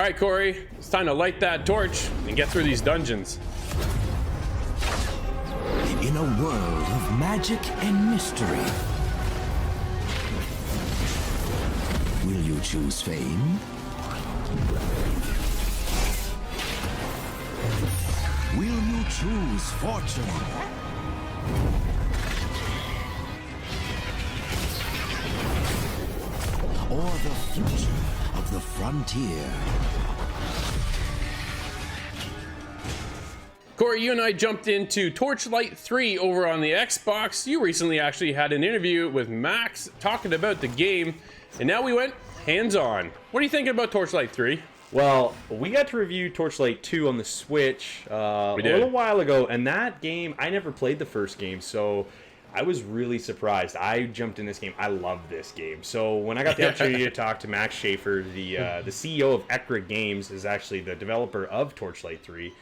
All right, Cory, it's time to light that torch and get through these dungeons. In a world of magic and mystery, will you choose fame? Will you choose fortune? Or the future of the frontier? Cory, you and I jumped into Torchlight 3 over on the Xbox. You recently actually had an interview with Max talking about the game, and now we went hands-on. What are you thinking about Torchlight 3? Well, we got to review Torchlight 2 on the Switch a little while ago, and that game, I never played the first game, so I was really surprised. I jumped in this game. I love this game. So when I got the opportunity to talk to Max Schaefer, the CEO of Ekra Games, is actually the developer of Torchlight 3.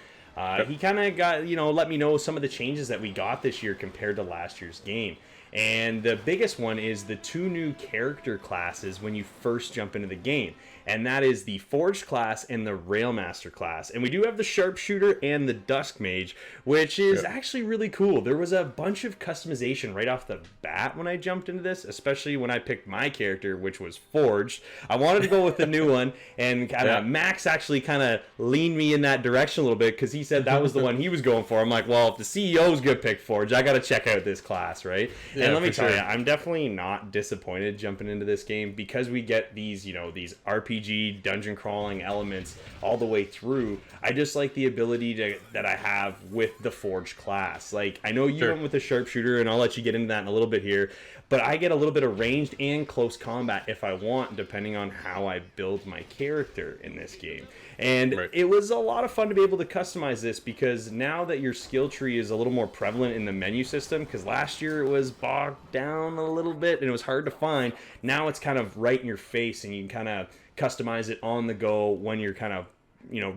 He kind of got, let me know some of the changes that we got this year compared to last year's game. And the biggest one is the 2 new character classes when you first jump into the game. And that is the Forged class and the Railmaster class. And we do have the Sharpshooter and the Dusk Mage, which is actually really cool. There was a bunch of customization right off the bat when I jumped into this, especially when I picked my character, which was Forged. I wanted to go with the new one, and Max actually kind of leaned me in that direction a little bit because he said that was the one he was going for. I'm like, well, if the CEO's going to pick Forged, I got to check out this class, right? Yeah, and let me tell you, I'm definitely not disappointed jumping into this game because we get these, these RPG dungeon crawling elements all the way through. I just like the ability that I have with the Forged class. Like, I know you went with the Sharpshooter, and I'll let you get into that in a little bit here, but I get a little bit of ranged and close combat if I want, depending on how I build my character in this game. And it was a lot of fun to be able to customize this, because now that your skill tree is a little more prevalent in the menu system, because last year it was bogged down a little bit and it was hard to find, now it's kind of right in your face and you can kind of customize it on the go when you're kind of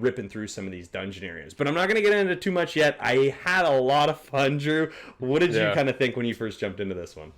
ripping through some of these dungeon areas. But I'm not going to get into too much yet. I had a lot of fun, Drew. What did you kind of think when you first jumped into this one?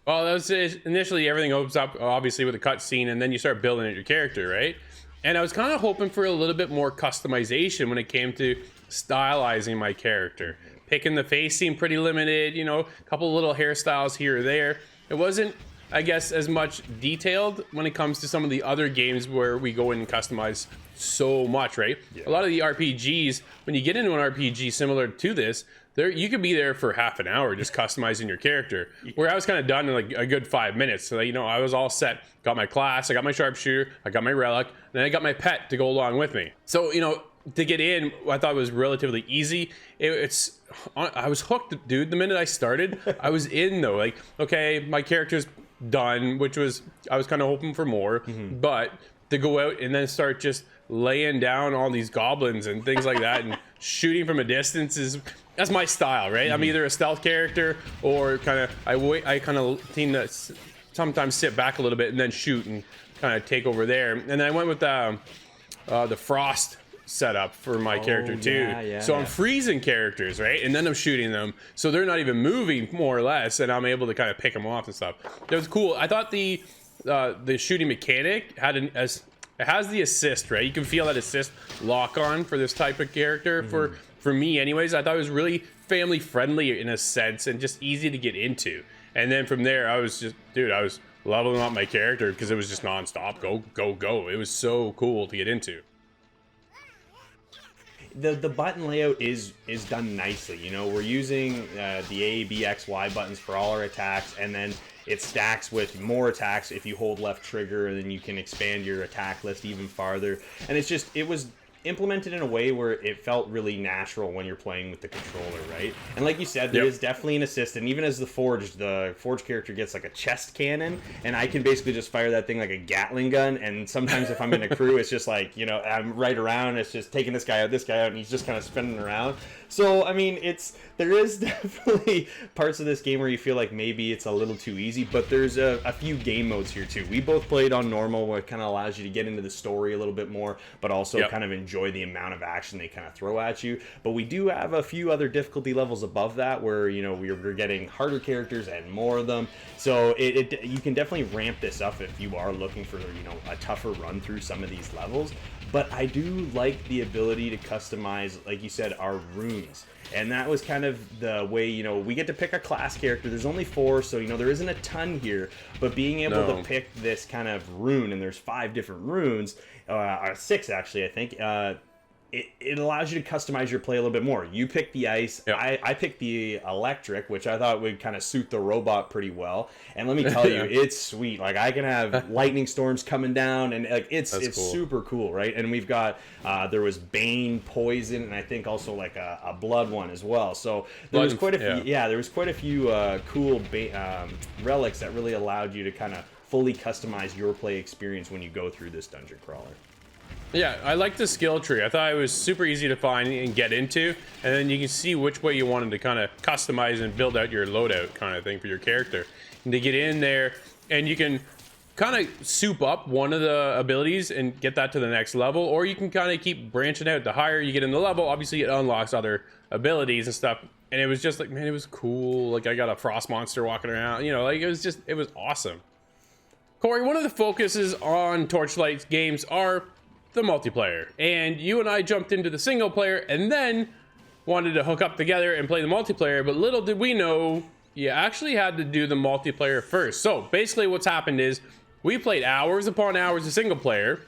Well, that was initially everything opens up obviously with a cutscene, and then you start building out your character, right? And I was kind of hoping for a little bit more customization when it came to stylizing my character. Picking the face seemed pretty limited, a couple of little hairstyles here or there. It wasn't, I guess, as much detailed when it comes to some of the other games where we go in and customize so much, right? Yeah. A lot of the RPGs, when you get into an RPG similar to this, you could be there for half an hour just customizing your character. Where I was kind of done in like a good 5 minutes. So, I was all set. Got my class, I got my Sharpshooter, I got my relic, and then I got my pet to go along with me. So, to get in, I thought it was relatively easy. I was hooked, dude. The minute I started, I was in though. Like, okay, my character's done, which was, I was kind of hoping for more, but to go out and then start just laying down all these goblins and things like that and shooting from a distance that's my style, right? I'm either a stealth character or I kind of tend to sometimes sit back a little bit and then shoot and kind of take over there. And then I went with the frost setup for my character too. So I'm freezing characters, right? And then I'm shooting them. So they're not even moving, more or less, and I'm able to kind of pick them off and stuff. It was cool. I thought the shooting mechanic it has the assist, right? You can feel that assist lock on for this type of character. For me anyways, I thought it was really family friendly in a sense and just easy to get into. And then from there, I was leveling up my character because it was just nonstop. Go, go, go. It was so cool to get into. The button layout is done nicely. We're using the A, B, X, Y buttons for all our attacks, and then it stacks with more attacks if you hold left trigger, and then you can expand your attack list even farther. And it was implemented in a way where it felt really natural when you're playing with the controller, right? And like you said, there is definitely an assist, and even as the Forged character gets like a chest cannon, and I can basically just fire that thing like a Gatling gun, and sometimes if I'm in a crew, it's just like, I'm right around, it's just taking this guy out, and he's just kind of spinning around. So I mean, there is definitely parts of this game where you feel like maybe it's a little too easy, but there's a few game modes here too. We both played on normal, where it kind of allows you to get into the story a little bit more, but also kind of enjoy the amount of action they kind of throw at you. But we do have a few other difficulty levels above that, where we're getting harder characters and more of them. So you can definitely ramp this up if you are looking for a tougher run through some of these levels. But I do like the ability to customize, like you said, our runes. And that was kind of the way, we get to pick a class character. There's only 4, so, there isn't a ton here. But being able to pick this kind of rune, and there's 5 different runes, 6 actually, I think, it allows you to customize your play a little bit more. You pick the ice, I picked the electric, which I thought would kind of suit the robot pretty well. And let me tell you, it's sweet. Like, I can have lightning storms coming down, and like it's cool. Super cool, right? And we've got there was Bane, Poison, and I think also like a blood one as well. So there was quite a few. Yeah, there was quite a few cool relics that really allowed you to kind of fully customize your play experience when you go through this dungeon crawler. Yeah, I like the skill tree. I thought it was super easy to find and get into, and then you can see which way you wanted to kind of customize and build out your loadout kind of thing for your character. And to get in there, and you can kind of soup up one of the abilities and get that to the next level, or you can kind of keep branching out. The higher you get in the level, obviously it unlocks other abilities and stuff. And it was just like, man, it was cool. Like, I got a frost monster walking around, like it was awesome. Cory, one of the focuses on Torchlight games are the multiplayer, and you and I jumped into the single player and then wanted to hook up together and play the multiplayer, but little did we know you actually had to do the multiplayer first. So basically what's happened is we played hours upon hours of single player,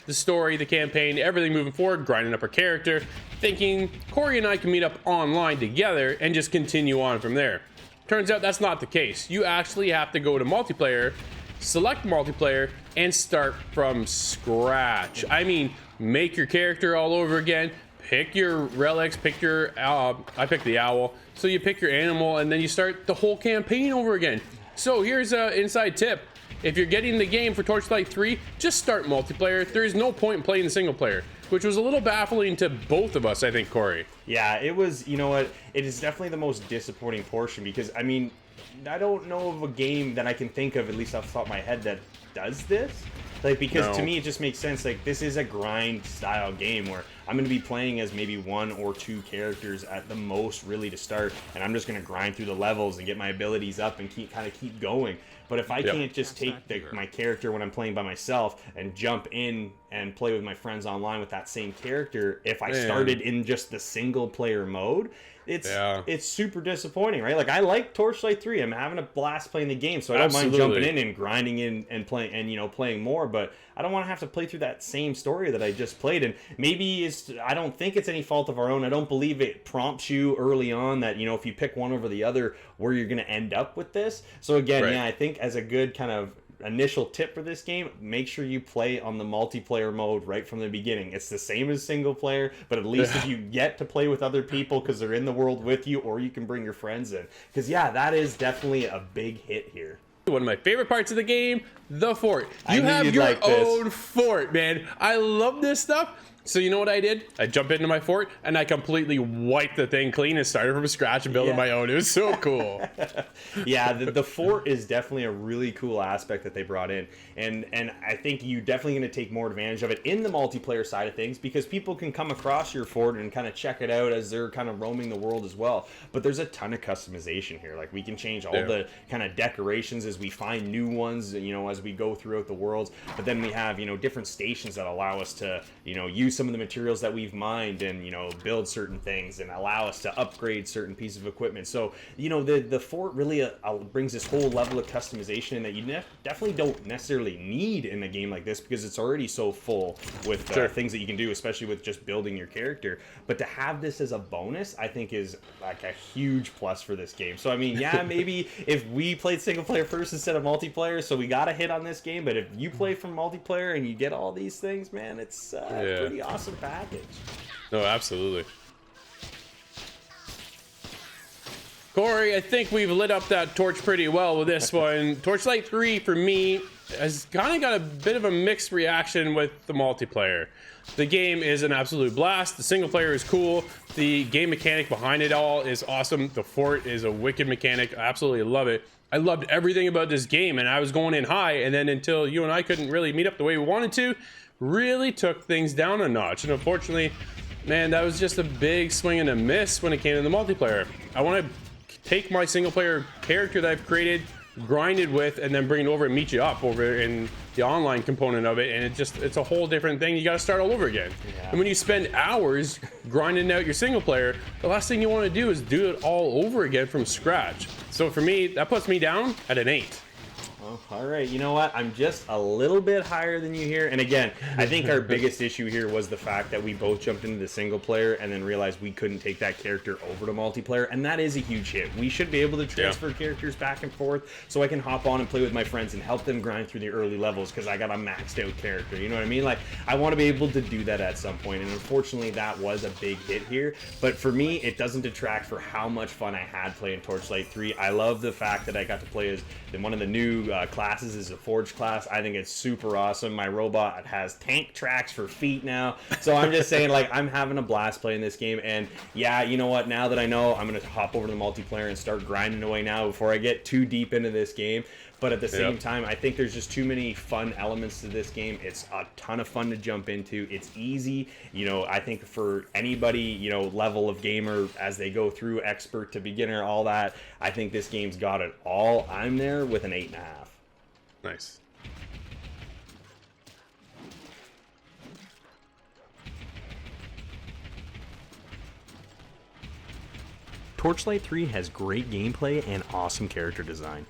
the story, the campaign, everything moving forward, grinding up our character, thinking Cory and I can meet up online together and just continue on from there. Turns out that's not the case. You actually have to go to multiplayer, select multiplayer, and start from scratch. I mean, make your character all over again, pick your relics, pick your I picked the owl, so you pick your animal, and then you start the whole campaign over again. So here's an inside tip: if you're getting the game for Torchlight 3, just start multiplayer. There is no point in playing the single player, which was a little baffling to both of us, I think, Cory. Yeah, it was. You know what, it is definitely the most disappointing portion, because I mean, I don't know of a game that I can think of, at least off the top of my head, that does this. Like, because to me it just makes sense. Like, this is a grind style game where I'm going to be playing as maybe 1 or 2 characters at the most, really, to start, and I'm just going to grind through the levels and get my abilities up and keep going. But if I can't just take my character when I'm playing by myself and jump in and play with my friends online with that same character, if I started in just the single player mode, it's super disappointing, right? Like, I like Torchlight 3. I'm having a blast playing the game, so I don't mind jumping in and grinding in and playing, and playing more, but I don't want to have to play through that same story that I just played. And maybe I don't think it's any fault of our own. I don't believe it prompts you early on that, if you pick one over the other, where you're going to end up with this. So again, I think as a good kind of initial tip for this game, make sure you play on the multiplayer mode right from the beginning. It's the same as single player, but at least if you get to play with other people because they're in the world with you, or you can bring your friends in, because that is definitely a big hit here. One of my favorite parts of the game, the fort. You have your own fort, man. I love this stuff. So you know what I did? I jumped into my fort and I completely wiped the thing clean and started from scratch and building my own. It was so cool. The fort is definitely a really cool aspect that they brought in, and I think you definitely going to take more advantage of it in the multiplayer side of things, because people can come across your fort and kind of check it out as they're kind of roaming the world as well. But there's a ton of customization here. Like, we can change all the kind of decorations as we find new ones, as we go throughout the worlds. But then we have different stations that allow us to use some of the materials that we've mined and build certain things and allow us to upgrade certain pieces of equipment. So the fort really brings this whole level of customization that you definitely don't necessarily need in a game like this, because it's already so full with things that you can do, especially with just building your character. But to have this as a bonus, I think, is like a huge plus for this game. So I mean, maybe if we played single player first instead of multiplayer, so we got a hit on this game. But if you play from multiplayer and you get all these things, man, it's pretty awesome package. No, absolutely. Cory, I think we've lit up that torch pretty well with this one. Torchlight 3 for me has kind of got a bit of a mixed reaction with the multiplayer. The game is an absolute blast. The single player is cool. The game mechanic behind it all is awesome. The fort is a wicked mechanic. I absolutely love it. I loved everything about this game, and I was going in high, and then until you and I couldn't really meet up the way we wanted to, really took things down a notch. And unfortunately, man, that was just a big swing and a miss when it came to the multiplayer. I want to take my single player character that I've created, grind it with, and then bring it over and meet you up over in the online component of it, and it's a whole different thing. You got to start all over again. Yeah. And when you spend hours grinding out your single player, the last thing you want to do is do it all over again from scratch. So for me, that puts me down at an 8. Oh, all right, you know what? I'm just a little bit higher than you here. And again, I think our biggest issue here was the fact that we both jumped into the single player and then realized we couldn't take that character over to multiplayer. And that is a huge hit. We should be able to transfer characters back and forth so I can hop on and play with my friends and help them grind through the early levels because I got a maxed out character. You know what I mean? Like, I want to be able to do that at some point. And unfortunately, that was a big hit here. But for me, it doesn't detract for how much fun I had playing Torchlight 3. I love the fact that I got to play as one of the new classes is a forge class. I think it's super awesome. My robot has tank tracks for feet now. So I'm just saying, like, I'm having a blast playing this game. And yeah, you know what? Now that I know, I'm going to hop over to the multiplayer and start grinding away now before I get too deep into this game. But at the same time, I think there's just too many fun elements to this game. It's a ton of fun to jump into. It's easy. You know, I think for anybody, you know, level of gamer as they go through, expert to beginner, all that, I think this game's got it all. I'm there with an 8.5. Nice. Torchlight 3 has great gameplay and awesome character design.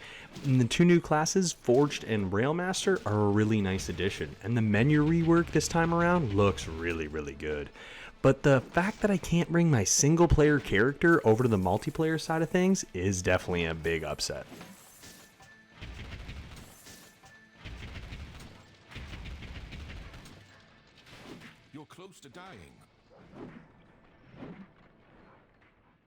And the two new classes, Forged and Railmaster, are a really nice addition, and the menu rework this time around looks really, really good. But the fact that I can't bring my single player character over to the multiplayer side of things is definitely a big upset. You're close to dying.